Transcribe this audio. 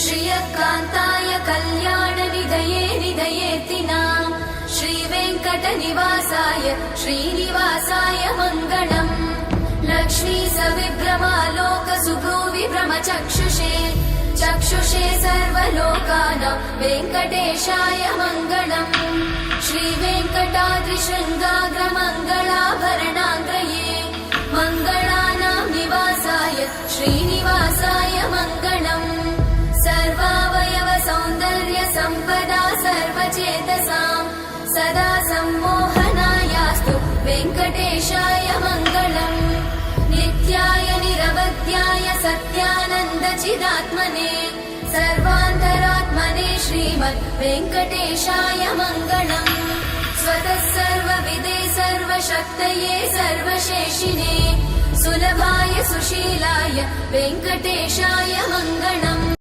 श्रियकान्ताय कल्याणनिधये निधयेतिनाम् श्रीवेङ्कटनिवासाय श्रीनिवासाय मङ्गलम् लक्ष्मी सविभ्रमालोकसुभ्रूविभ्रमचक्षुषे चक्षुषे सर्वलोकानां वेङ्कटेशाय मङ्गलम् श्रीवेङ्कटाद्रिशृङ्गाग्रमङ्गलाभरणाङ्गये मङ्गलानां निवासाय श्रीनिवासाय मङ्गलम् सर्वावयव सौन्दर्य सम्पदा सर्वचेतसां सदा सम्मोहनायास्तु वेङ्कटेशाय मङ्गलम् नित्याय निरवध्याय सत्यानन्दचिदात्मने सर्वान्तरात्मने श्रीमद् वेङ्कटेशाय मङ्गलम् स्वतः सर्वविदे सर्वशक्तये सर्वशेषिने सुलभाय सुशीलाय वेङ्कटेशाय मङ्गलम्।